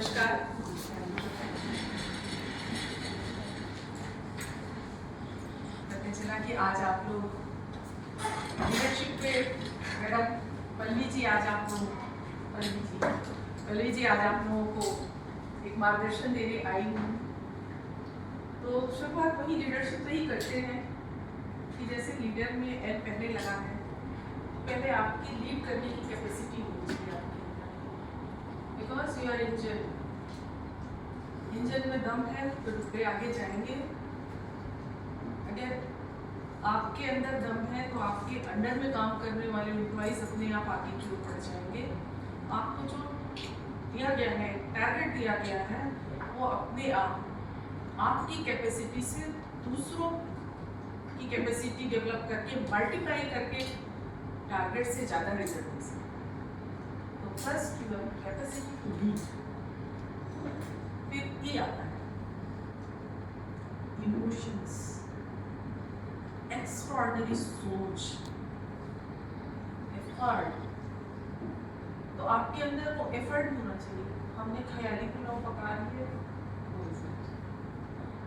नमस्कार। पता चला कि आज आप लोग लीडरशिप पे मैडम पल्लवी जी आज आप लोगों को एक मार्गदर्शन देने आई हूँ। तो शुरुआत वही लीडरशिप से ही करते हैं कि जैसे लीडर में एल पहले लगा है, पहले आपकी लीड करने की कैपेसिटी होनी चाहिए आपके अंदर, बिकॉज यू आर इंजन में दम है तो टुकड़े आगे जाएंगे। अगर आपके अंदर दम है तो आपके अंडर में काम करने वाले एम्प्लॉइज अपने आप आगे की ओर बढ़ जाएंगे। आपको जो दिया गया है, टारगेट दिया गया है, वो अपने आप आपकी कैपेसिटी से दूसरों की कैपेसिटी डेवलप करके मल्टीप्लाई करके टारगेट से ज़्यादा रिजल्ट दे सकते। तो first your capacity to lead, फिर ये आता है इमोशंस, एक्स्ट्राऑर्डिनरी सोच, एफर्ट। तो आपके अंदर वो एफर्ट होना चाहिए। हमने ख्याली पुलाव पका लिया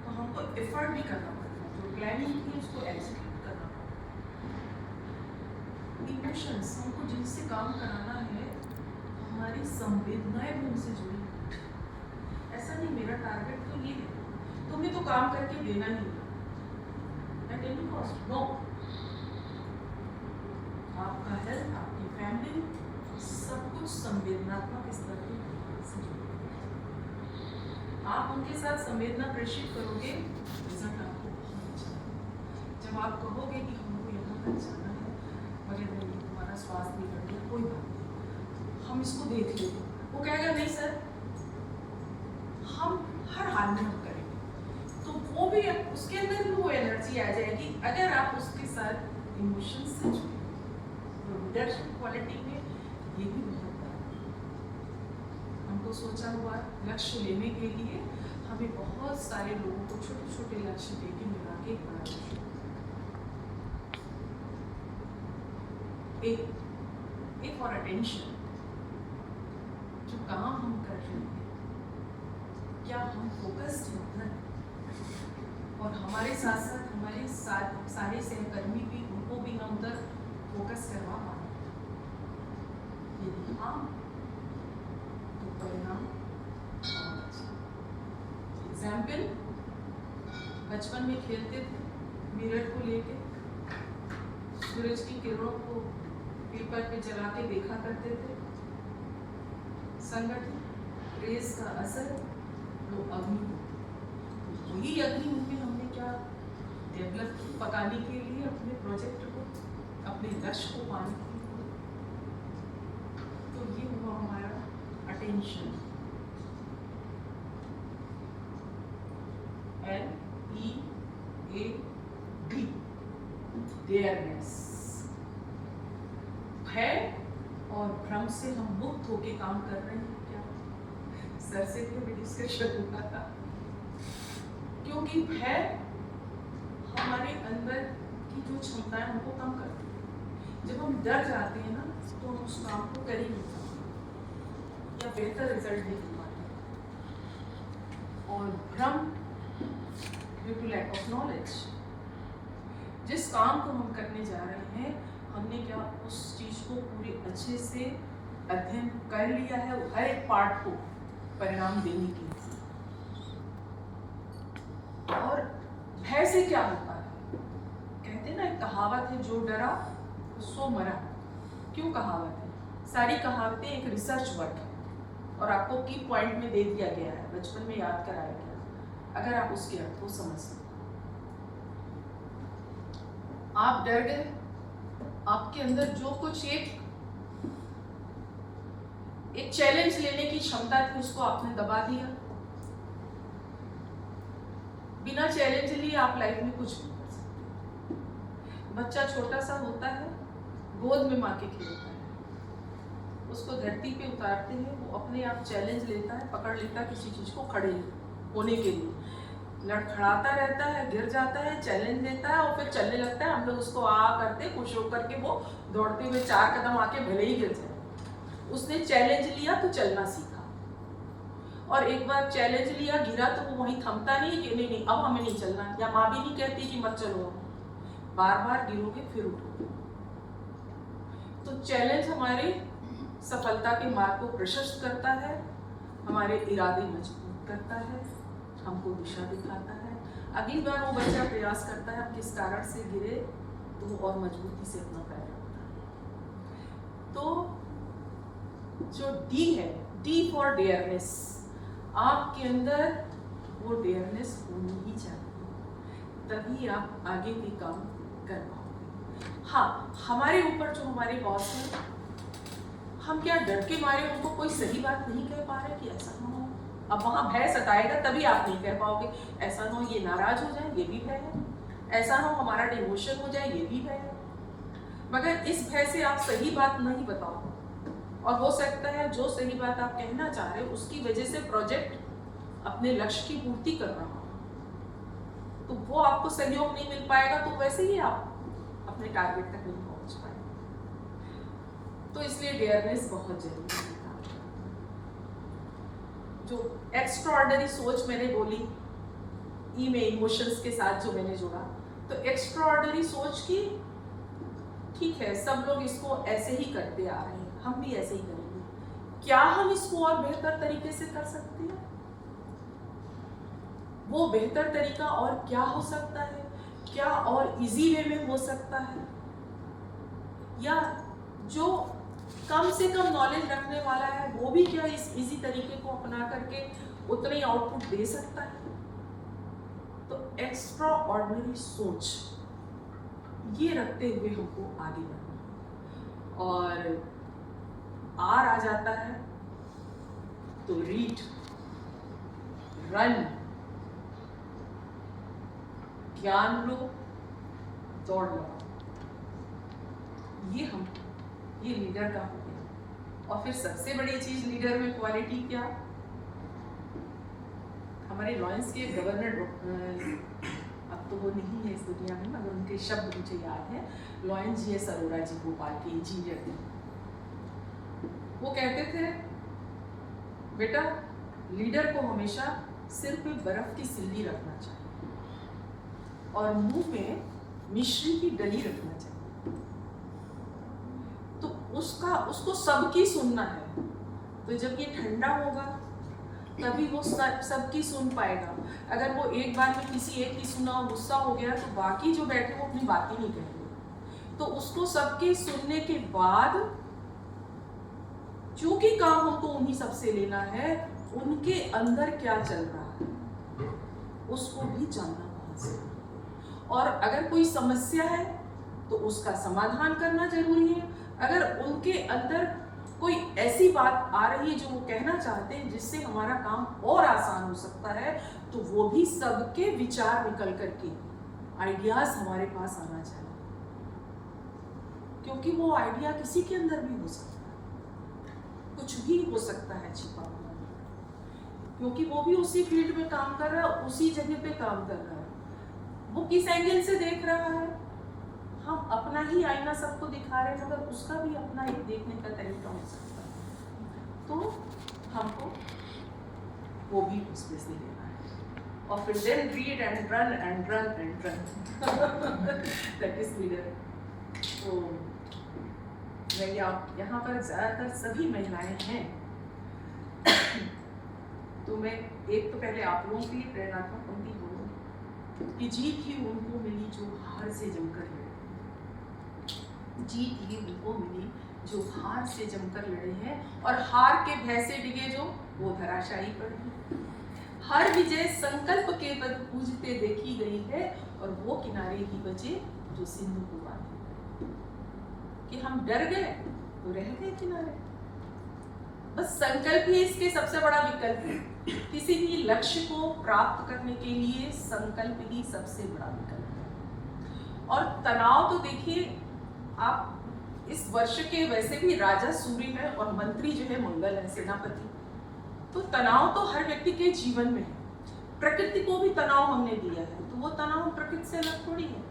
तो हमको एफर्ट भी करना पड़ेगा, जो प्लानिंग थी उसको एग्जीक्यूट करना पड़ेगा। इमोशंस, हमको जिनसे काम कराना है हमारी संवेदनाएं भी उनसे जुड़ी। ऐसा नहीं मेरा टारगेट तो ये है, तुम्हें तो काम करके देना ही है एट एनी कॉस्ट। नो, आपका हेल्थ, आपकी फैमिली, सब कुछ संवेदनात्मक स्तर पे से जुड़ा। आप उनके साथ संवेदना प्रेषित करोगे, रिजल्ट आपको बहुत अच्छा है। जब आप कहोगे कि हमको यहाँ तक जाना है मगर नहीं, तुम्हारा स्वास्थ्य नहीं बढ़ गया, कोई बात नहीं, हम इसको देख लेंगे, वो कहेगा नहीं सर हम हर हाल में हम करेंगे। तो वो भी उसके अंदर भी वो एनर्जी आ जाएगी अगर आप उसके साथ इमोशंस से जुड़े। तो लीडरशिप क्वालिटी में ये भी बहुत बड़ा हमको सोचा हुआ लक्ष्य लेने के लिए हमें बहुत सारे लोगों को छोटे छोटे लक्ष्य देके मिला के एक बड़ा लक्ष्य, एक फॉर अटेंशन। जो काम हम कर रहे हैं क्या हम फोकस्ड हैं, और हमारे साथ साथ हमारे सारे सहकर्मी भी, उनको भी हम उधर फोकस करवा पाए। यदि हाँ तो परिणाम बहुत अच्छा। एग्जाम्पल, बचपन में खेलते थे, मिरर को लेके सूरज की किरणों को पेपर पे जला के देखा करते थे। संगठन रेस का असर वो अग्नि, वही अग्नि में हमने क्या डेवलप पकाने के लिए अपने प्रोजेक्ट को, अपने लक्ष्य को पाने के लिए। तो ये हुआ हमारा अटेंशन, LEAD, डेयरनेस। भय और भ्रम से हम मुक्त होके काम कर रहे हैं क्या? सर से भी डिस्कशन हुआ था, क्योंकि भय हमारे अंदर की जो क्षमताएं हमको कम करती है। जब हम डर जाते हैं ना तो हम उस काम को कर ही नहीं पाते या बेहतर रिजल्ट नहीं पाते। और भ्रम due to lack of knowledge. जिस काम को हम करने जा रहे हैं हमने क्या उस चीज को पूरे अच्छे से अध्ययन कर लिया है, हर एक पार्ट को परिणाम देने के लिए। और भय से क्या होता है, कहते ना एक कहावत है, जो डरा सो मरा। क्यों कहावत है? सारी कहावतें एक रिसर्च वर्क है और आपको की पॉइंट में दे दिया गया है, बचपन में याद कराया गया। अगर आप उसके अर्थ को समझ सकते, आप डर गए, आपके अंदर जो कुछ एक चैलेंज लेने की क्षमता थी उसको आपने दबा दिया। बिना चैलेंज लिए आप लाइफ में कुछ नहीं कर सकते। बच्चा छोटा सा होता है, गोद में माँ के खेलता है, उसको धरती पे उतारते हैं, वो अपने आप चैलेंज लेता है, पकड़ लेता है किसी चीज को खड़े होने के लिए, लड़खड़ाता रहता है, गिर जाता है, चैलेंज लेता है और फिर चलने लगता है। हम लोग उसको करते खुश होकर के वो दौड़ते हुए 4 कदम आके भले ही गिर जाए, उसने चैलेंज लिया तो चलना सीखा। और एक बार चैलेंज लिया, गिरा तो वो वहीं थमता नहीं कि नहीं नहीं अब हमें नहीं चलना, या माँ भी नहीं कहती कि मत चलो, बार बार गिरोगे फिर उठोगे। तो चैलेंज हमारे सफलता के मार्ग को प्रशस्त करता है, हमारे इरादे मजबूत करता है, हमको दिशा दिखाता है। अगली बार वो बच्चा प्रयास करता है, अब किस कारण से गिरे तो वो और मजबूती से अपना पैर रखता है। तो जो डी है, डी फॉर डेयरनेस, आपके अंदर वो डेयरनेस होनी ही चाहिए, तभी आप आगे भी काम कर पाओगे। हाँ, हमारे ऊपर जो हमारे बॉस हैं, हम क्या डर के मारे उनको कोई सही बात नहीं कह पा रहे कि ऐसा ना हो, अब वहां भय सताएगा तभी आप नहीं कह पाओगे, ऐसा ना हो ये नाराज हो जाए, ये भी भय है, ऐसा ना हो हमारा डिमोशन हो जाए, ये भी भय है। मगर इस भय से आप सही बात नहीं बताओ, और हो सकता है जो सही बात आप कहना चाह रहे हो उसकी वजह से प्रोजेक्ट अपने लक्ष्य की पूर्ति कर रहा हो, तो वो आपको सहयोग नहीं मिल पाएगा, तो वैसे ही आप अपने टारगेट तक नहीं पहुंच पाएंगे। तो इसलिए डेयरनेस बहुत जरूरी है। जो एक्स्ट्राऑर्डिनरी सोच मैंने बोली, ई में इमोशंस के साथ जो मैंने जोड़ा, तो एक्स्ट्राऑर्डिनरी सोच की ठीक है, सब लोग इसको ऐसे ही करते आ रहे हैं, हम भी ऐसे ही करेंगे, क्या हम इसको और बेहतर तरीके से कर सकते हैं? वो बेहतर तरीका और क्या हो सकता है? क्या और इजी वे में हो सकता है? या जो कम से कम नॉलेज रखने वाला है वो भी क्या इस इजी तरीके को अपना करके उतना ही आउटपुट दे सकता है? तो एक्स्ट्रा ऑर्डिनरी सोच ये रखते हुए हमको आगे बढ़ना। और आर आ जाता है तो रीड, रन, ज्ञान लो, दौड़ लो, ये लीडर का हो गया। और फिर सबसे बड़ी चीज लीडर में क्वालिटी क्या? हमारे लॉयंस के गवर्नर, अब तो वो नहीं है इस दुनिया में, मगर उनके शब्द मुझे याद है, लॉयंस जी अरोड़ा जी, भोपाल के इंजीनियर थे। वो कहते थे बेटा लीडर को हमेशा सिर पे बर्फ की सिल्ली रखना चाहिए और मुंह में मिश्री की डली रखना चाहिए। तो उसको सबकी सुनना है, तो जब ये ठंडा होगा तभी वो सबकी सुन पाएगा। अगर वो एक बार में किसी एक की सुना और गुस्सा हो गया तो बाकी जो बैठे वो अपनी बात ही नहीं कहेंगे। तो उसको सबके सुनने के बाद जो कि काम हमको उन्हीं सबसे लेना है, उनके अंदर क्या चल रहा है उसको भी जानना बहुत जरूरी है। और अगर कोई समस्या है तो उसका समाधान करना जरूरी है। अगर उनके अंदर कोई ऐसी बात आ रही है जो वो कहना चाहते हैं जिससे हमारा काम और आसान हो सकता है, तो वो भी सबके विचार निकल करके आइडियाज हमारे पास आना चाहिए, क्योंकि वो आइडिया किसी के अंदर भी हो सकता है, कुछ भी हो सकता है छिपा हुआ, क्योंकि वो भी उसी फील्ड में काम कर रहा है, उसी जगह पे काम कर रहा है। वो किस एंगल से देख रहा है, हम अपना ही आईना सबको दिखा रहे हैं, मगर उसका भी अपना एक देखने का तरीका हो सकता है। तो हमको वो भी उसमें से लेना है। और फिर then read and run and run and run that is leader। तो मैं यहाँ पर ज़्यादातर सभी महिलाएं हैं तो मैं एक तो पहले आप लोगों के लिए प्रेरणात्मक पंक्ति बोलूँ कि जीत ही उनको मिली जो हार से जमकर लड़े, जीत ही उनको मिली जो हार से जमकर लड़े हैं, और हार के भय से डिगे जो वो धराशायी पड़े। हर विजय संकल्प के पद पूजते देखी गई है, और वो किनारे ही बचे जो सिंधु को बांधे। कि हम डर गए तो रह गए किनारे, बस संकल्प ही इसके सबसे बड़ा विकल्प है। किसी भी लक्ष्य को प्राप्त करने के लिए संकल्प ही सबसे बड़ा विकल्प है। और तनाव तो देखिए, आप इस वर्ष के वैसे भी राजा सूर्य है और मंत्री जो है मंगल है, सेनापति, तो तनाव तो हर व्यक्ति के जीवन में है। प्रकृति को भी तनाव हमने दिया है, तो वो तनाव प्रकृति से अलग थोड़ी है।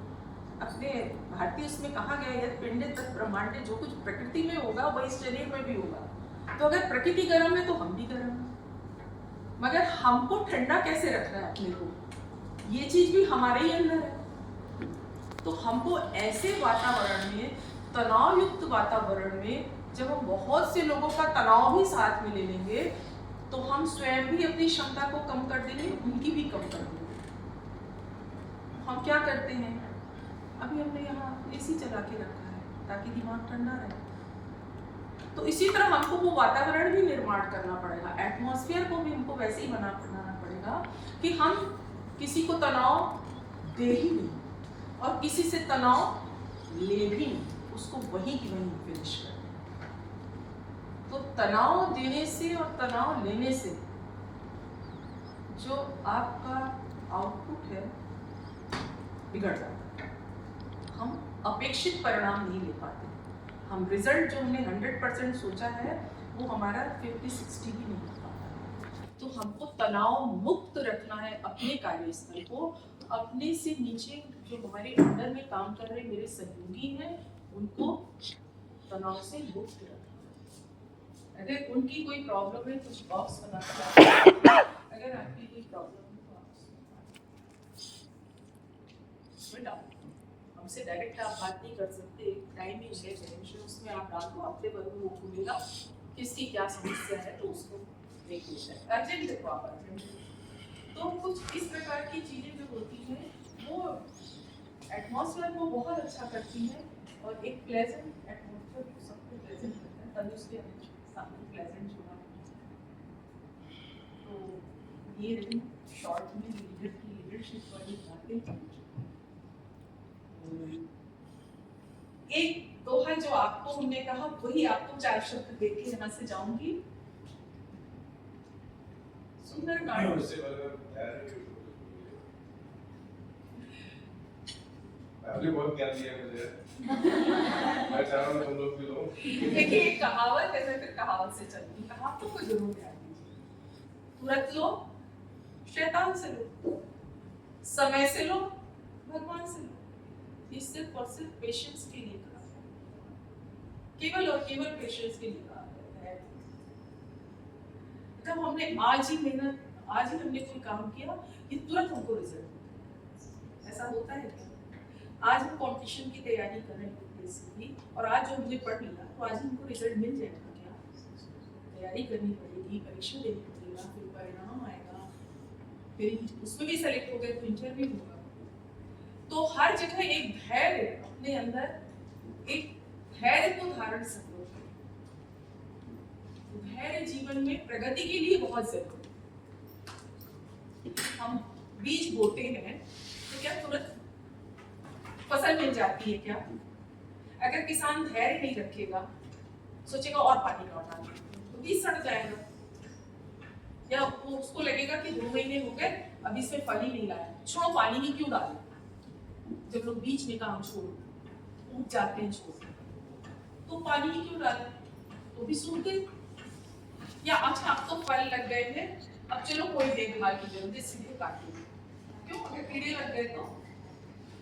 अपने भारतीय उसमें कहा गया है पिंड तक ब्रह्मांड, जो कुछ प्रकृति में होगा वही शरीर में भी होगा। तो अगर प्रकृति गर्म है तो हम भी गर्म हैं। मगर हमको ठंडा कैसे रखना है अपने को, ये चीज भी हमारे ही अंदर है। तो हमको ऐसे वातावरण में, तनाव युक्त वातावरण में, जब हम बहुत से लोगों का तनाव भी साथ में ले लेंगे तो हम स्वयं भी अपनी क्षमता को कम कर देंगे, उनकी भी कम कर देंगे। हम क्या करते हैं, अभी हमने यहाँ एसी चला के रखा है ताकि दिमाग ठंडा रहे। तो इसी तरह हमको वो वातावरण भी निर्माण करना पड़ेगा, एटमॉस्फेयर को भी हमको वैसे ही बनाना पड़ेगा कि हम किसी को तनाव दे ही नहीं और किसी से तनाव ले भी नहीं, उसको वहीं की वहीं फिनिश कर। तो तनाव देने से और तनाव लेने से जो आपका आउटपुट है बिगड़ जाता है। हम अपेक्षित परिणाम नहीं ले पाते, हम रिजल्ट जो हमने 100% सोचा है वो हमारा 50-60 भी नहीं हो पाता। तो हमको तनाव मुक्त रखना है अपने कार्यस्थल को। अपने से नीचे जो हमारे अंडर में काम कर रहे मेरे सहयोगी हैं उनको तनाव से मुक्त रखना। अगर उनकी कोई प्रॉब्लम है, कुछ बॉक्स बना कर अगर आपकी कोई प्रॉब्लम है तो आप हमसे डायरेक्ट आप बात नहीं कर सकते, टाइमिंग है टेंशन, उसमें आप डाल दो, हफ्ते भर में वो खुलेगा किसकी क्या समस्या है तो उसको देख लेते हैं। अर्जेंट देखो आप अर्जेंट। तो कुछ इस प्रकार की चीजें जो होती हैं वो एटमॉस्फेयर को बहुत अच्छा करती हैं और एक प्लेजेंट एटमॉस्फेयर सबको प्लेजेंट करता है, तभी उसके सामने प्लेजेंट होना। तो ये रही शॉर्ट में लीडर की लीडरशिप वाली बातें। एक दोहा जो आपको हमने कहा वही आपको 4 शब्द देके यहाँ से जाऊंगी। सुंदर गाड़ी आपने बहुत ज्ञान दिया मुझे। मैं चाह रहा हूँ तुम लोग भी लो। देखिए एक कहावत है, मैं फिर कहावत से चलूंगी, कहावतों को जरूर ध्यान दीजिए। तुरंत लो, शैतान से लो, समय से लो, भगवान से लो। ये सिर्फ और सिर्फ पेशेंस के लिए कहा है, केवल और केवल पेशेंस के लिए कहा है। जब हमने आज ही मेहनत, आज ही हमने कोई काम किया कि तुरंत हमको रिजल्ट मिलता है, ऐसा होता है क्या? आज हम कंपटीशन की तैयारी कर रहे हैं बेसिकली, और आज जो हमने पढ़ लिया तो आज हमको रिजल्ट मिल जाएगा क्या? तैयारी करनी पड़ेगी, परीक्षा देनी पड़ेगा, फिर परिणाम आएगा, फिर उसमें भी सेलेक्ट हो गए तो इंटरव्यू होगा। तो हर जगह एक धैर्य अपने अंदर, एक धैर्य को धारण सकते हैं। धैर्य जीवन में प्रगति के लिए बहुत जरूरी है। हम बीज बोते हैं तो क्या तुरंत फसल मिल जाती है क्या? अगर किसान धैर्य नहीं रखेगा, सोचेगा और पानी लौटा तो बीज सड़ जाएगा, या वो उसको लगेगा कि 2 महीने हो गए अब इसमें फल ही नहीं लाया, छोड़ो पानी ही क्यों डाले। जब लोग बीच में काम छोड़ उठ जाते हैं छोड़ तो पानी ही क्यों डाले, तो भी सूख गए। या अच्छा अब तो फल लग गए हैं, अब चलो कोई देखभाल की जरूरत है, सीधे काटेंगे। क्यों? अगर कीड़े लग गए तो,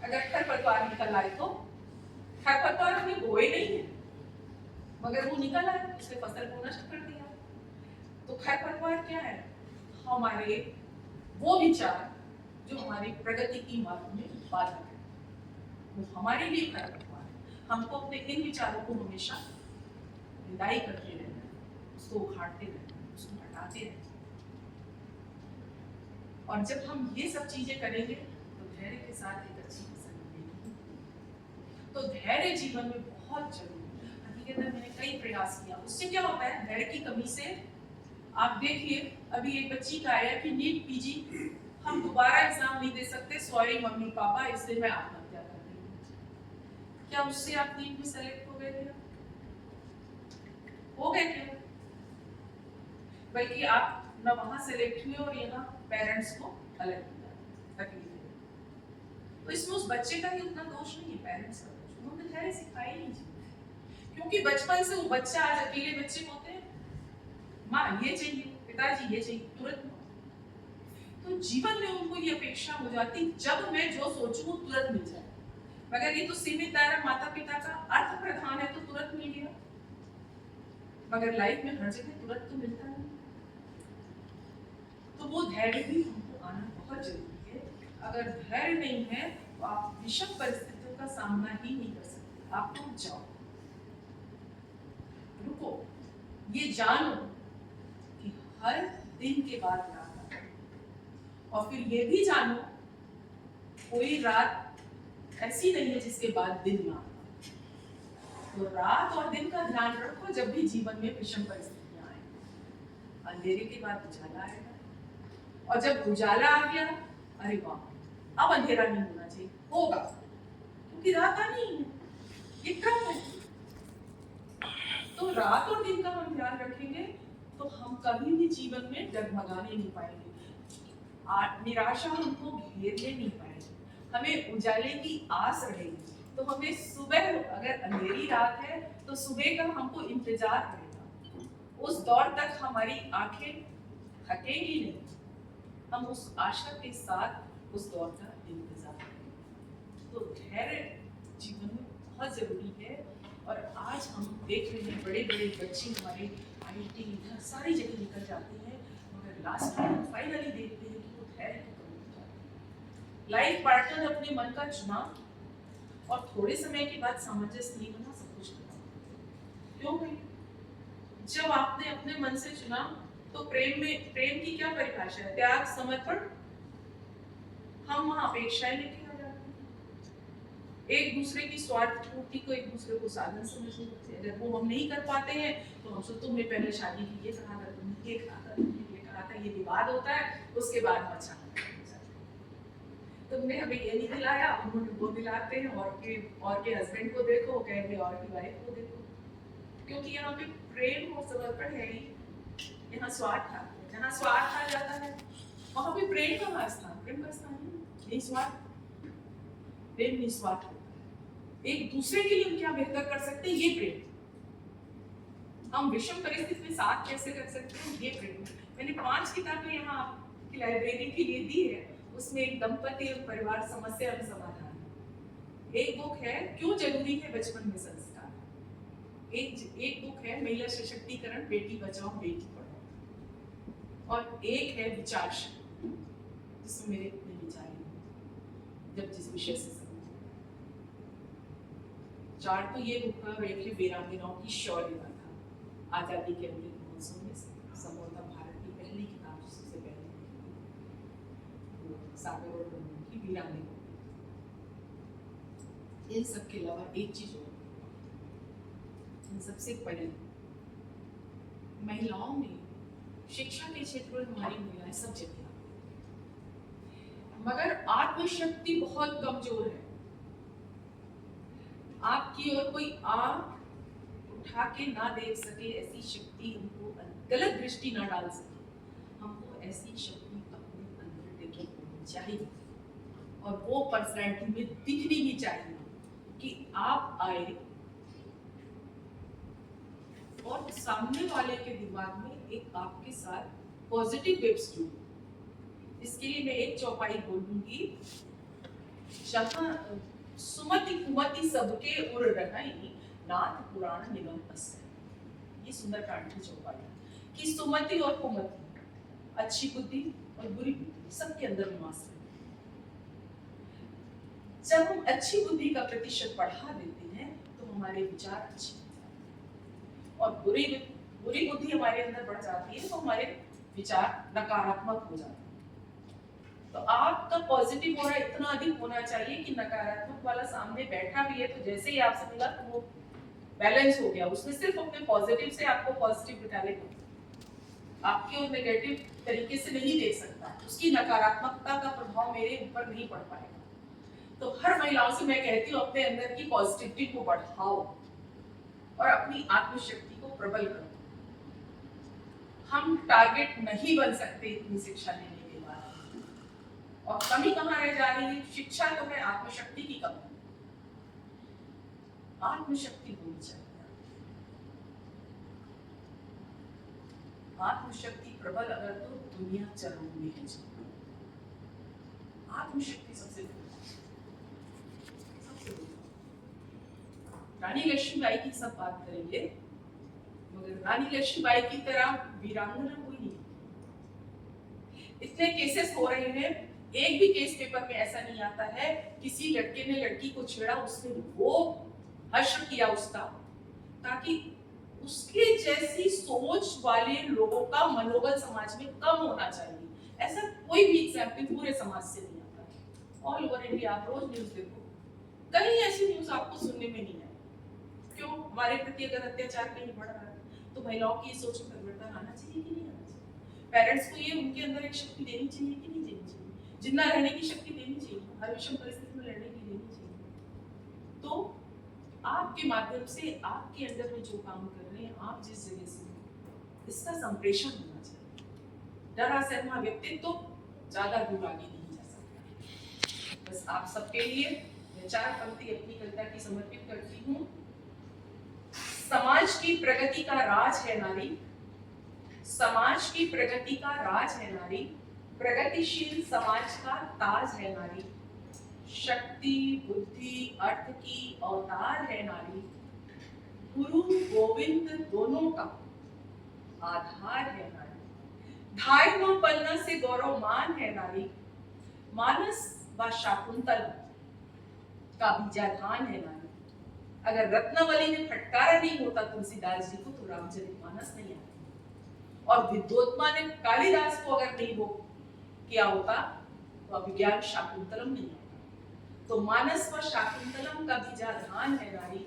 अगर खरपतवार निकल आए तो, खरपतवार हमने बोए नहीं है मगर वो निकल आए, उसने फसल को नष्ट कर दिया। तो खरपतवार क्या है? हमारे वो विचार जो हमारी प्रगति की मार्ग में बाधक है, वो हमारे लिए खरपतवार है। हमको अपने इन विचारों को हमेशा विदाई करते रहना, उसको उखाड़ते रहना, उसको हटाते रहना। और जब हम ये सब चीजें करेंगे तो धैर्य के साथ एक अच्छी फसल मिलेगी। तो धैर्य जीवन में बहुत जरूरी है। हकीकत में मैंने कई प्रयास किया, उससे क्या होता है, धैर्य की कमी से आप देखिए अभी एक बच्ची का आया कि नीट पीजी हम दोबारा एग्जाम नहीं दे सकते, सॉरी मम्मी पापा, इसलिए मैं आत्महत्या कर रही हूँ। क्या उससे आप नीट में सेलेक्ट हो गए क्या? हो गए क्या? बल्कि आप न वहां सेलेक्ट हुए और यहाँ पेरेंट्स को अलग किया, तकलीफ है। तो इसमें उस बच्चे का ही उतना दोष नहीं है, पेरेंट्स का दोष। उन्होंने धैर्य सिखाया ही नहीं, क्योंकि बचपन से वो बच्चा, आज अकेले बच्चे होते हैं, माँ ये चाहिए, पिताजी ये चाहिए, तुरंत। तो जीवन में उनको ये अपेक्षा हो जाती जब मैं जो सोचूं वो तुरंत मिल जाए। मगर ये तो सीमित दायरा माता पिता का अर्थ प्रधान है तो तुरंत मिल गया, मगर लाइफ में हर जगह तुरंत तो मिलता नहीं। धैर्य भी हमको आना बहुत जरूरी है। अगर धैर्य नहीं है तो आप विषम परिस्थितियों का सामना ही नहीं कर सकते। आप रुक जाओ, रुको, ये जानो कि हर दिन के बाद रात आता है। और फिर ये भी जानो कोई रात ऐसी नहीं है जिसके बाद दिन ना आता। तो रात और दिन का ध्यान रखो जब भी जीवन में विषम परिस्थितियां आए। अंधेरे के बाद उजाला आएगा, और जब उजाला आ गया, अरे वाह, अब अंधेरा नहीं होना चाहिए, होगा, क्योंकि रात आनी है, ये क्रम है। तो रात और दिन का हम ध्यान रखेंगे तो हम कभी भी जीवन में डगमगाने नहीं पाएंगे, निराशा हमको घेरने नहीं पाएगी, हमें उजाले की आस रहेगी। तो हमें सुबह, अगर अंधेरी रात है तो सुबह का हमको इंतजार रहेगा। उस दौर तक हमारी आंखें थकेंगी नहीं, हम उस आशा के साथ उस दौर का इंतजार करेंगे। तो धैर्य जीवन में बहुत जरूरी है। और आज हम देख रहे हैं बड़े बड़े बच्चे हमारे IIT इधर सारी जगह निकल जाते हैं, मगर लास्ट में फाइनली देखते हैं कि वो धैर्य की कमी हो जाती है। लाइफ पार्टनर अपने मन का चुना और थोड़े समय के बाद सामंजस्य नहीं बना, सब कुछ खत्म। क्यों भाई? जब आपने अपने मन से चुना तो प्रेम की क्या परिभाषा है? त्याग, समर्पण। हम वहां अपेक्षाएं लेके आ जाते हैं, एक दूसरे की स्वार्थ पूर्ति को एक दूसरे को साधन समझने लगते हैं। अगर वो हम नहीं कर पाते हैं तो हम तुमने पहले शादी की ये कहा था, तुमने ये कहा था, तुमने ये कहा था, ये विवाद होता है। उसके बाद हम अच्छा तुमने हमें ये नहीं दिलाया, उन्होंने वो दिलाते हैं। और के हस्बैंड को देखो, कहेंगे और की वाइफ को देखो, क्योंकि यहाँ पे प्रेम और समर्पण है ही, यहाँ स्वार्थ था। जहाँ स्वार्थ आ जाता है वहां पे प्रेम का स्थान, प्रेम का स्थान नहीं, स्वार्थ। प्रेम निस्वार्थ होता है, एक दूसरे के लिए हम क्या बेहतर कर सकते हैं, ये प्रेम। हम विषम परिस्थिति में साथ कैसे कर सकते हैं, ये प्रेम। मैंने 5 किताबें यहाँ आपकी लाइब्रेरी के लिए दी है। उसमें एक दंपति और परिवार समस्या और समाधान, एक बुक है क्यों जरूरी है बचपन में संस्कार, एक बुक है महिला सशक्तिकरण, बेटी बचाओ बेटी पढ़ाओ, और एक है विचार शक्ति, जिसमें मेरे अपने विचार हैं जब जिस विषय से समझे। 4 तो ये बुक है, और एक है वीरांगनाओं की शौर्य गाथा, आजादी के अमृत महोत्सव में संभवतः भारत की पहली किताब, सबसे पहले सागर और ब्रह्म की वीरांगनाओं। इन सब के अलावा एक चीज और, इन सबसे पहले महिलाओं में शिक्षा के क्षेत्र में हमारी महिलाएं सब जगह, मगर आत्मशक्ति बहुत कमजोर है। आपकी ओर कोई आंख उठा के ना देख सके, ऐसी शक्ति हमको, गलत दृष्टि ना डाल सके, हमको ऐसी शक्ति अपने अंदर डेवलप होनी चाहिए। और वो पर्सनैलिटी में दिखनी भी चाहिए कि आप आए और सामने वाले के दिमाग में एक आपके साथ पॉजिटिव वेव्स जुड़े। इसके लिए मैं एक चौपाई बोलूंगी, जहां सुमति कुमति सबके उर रही, नाथ पुराण निगम अस। ये सुंदरकांड की चौपाई है कि सुमति और कुमति, अच्छी बुद्धि और बुरी बुद्धि सबके अंदर निवास है। जब हम अच्छी बुद्धि का प्रतिशत बढ़ा देते हैं तो हमारे विचार अच्छे हो जाते हैं, और बुरी बुद्धि हमारे अंदर बढ़ जाती है तो हमारे विचार नकारात्मक हो जाते हैं। तो आपका पॉजिटिव होना इतना अधिक होना चाहिए कि नकारात्मक वाला सामने बैठा भी है तो जैसे ही आपसे मिला तो वो बैलेंस हो गया, उसने सिर्फ अपने पॉजिटिव से आपको पॉजिटिव निकालेगा, आपके और नेगेटिव तरीके से नहीं देख सकता, उसकी नकारात्मकता का प्रभाव मेरे ऊपर नहीं पड़ पाएगा। तो हर महिलाओं से मैं कहती हूँ अपने अंदर की पॉजिटिविटी को बढ़ाओ और अपनी आत्मशक्ति को प्रबल करो। हम टारगेट नहीं बन सकते इतनी शिक्षा लेने के बाद, और कमी कहाँ रह जा रही है? शिक्षा तो है, आत्मशक्ति की कमी। आत्मशक्ति होनी चाहिए, आत्मशक्ति प्रबल अगर तो दुनिया चरण में है। आत्मशक्ति सबसे रानी लक्ष्मीबाई की सब बात करेंगे, मगर रानी लक्ष्मीबाई की तरह वीरांगना कोई नहीं। इतने केसेस हो रहे हैं, एक भी केस पेपर में ऐसा नहीं आता है किसी लड़के ने लड़की को छेड़ा, उसने वो हश्र किया उसका, ताकि उसके जैसी सोच वाले लोगों का मनोबल समाज में कम होना चाहिए। ऐसा कोई भी एग्जाम्पल पूरे समाज से नहीं आता है। ऑल ओवर इंडिया आप रोज न्यूज देखो, कहीं ऐसी न्यूज आपको सुनने में नहीं आई। क्यों? हमारे प्रति अगर अत्याचार नहीं बढ़ रहा है तो महिलाओं की सोच में परिवर्तन आना चाहिए कि नहीं आना चाहिए? पेरेंट्स को ये उनके अंदर एक शक्ति देनी चाहिए कि नहीं देनी चाहिए? जिंदा रहने की शक्ति देनी चाहिए, हर विषम परिस्थिति में लड़ने की देनी चाहिए। तो आपके माध्यम से आपके अंदर में जो काम कर रहे हैं, आप जिस जगह से, इसका संप्रेषण होना चाहिए। डरा सहमा व्यक्तित्व तो ज्यादा दूर आगे नहीं जा सकता। बस आप सबके लिए मैं 4 पंक्ति अपनी कविता की समर्पित करती हूँ। समाज की प्रगति का राज है नारी, समाज की प्रगति का राज है नारी, प्रगतिशील समाज का ताज है नारी, शक्ति बुद्धि अर्थ की अवतार है नारी, गुरु गोविंद दोनों का आधार है नारी, धारणा पलना से गौरवमान है नारी, मानस व शाकुंतल का बीजाधान है नारी। अगर रत्नावली ने फटकारा नहीं होता तुलसीदास जी को तो रामचरितमानस नहीं आता, और विद्वोत्मा ने कालिदास को अगर नहीं वो किया होता तो अभिज्ञान शाकुंतलम नहीं आता। तो मानस व शाकुंतलम का बीजाधान है नारी,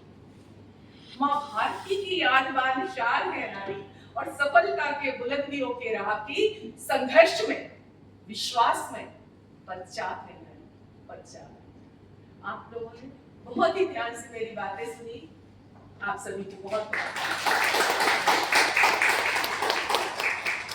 माँ भारती की यादवान शान है नारी, और सफलता के बुलंदियों के राह की संघर्ष में विश्वास में पश्चात है नारी, पश्चात। आप लोगों ने बहुत ही ध्यान से मेरी बातें सुनी, आप सभी को बहुत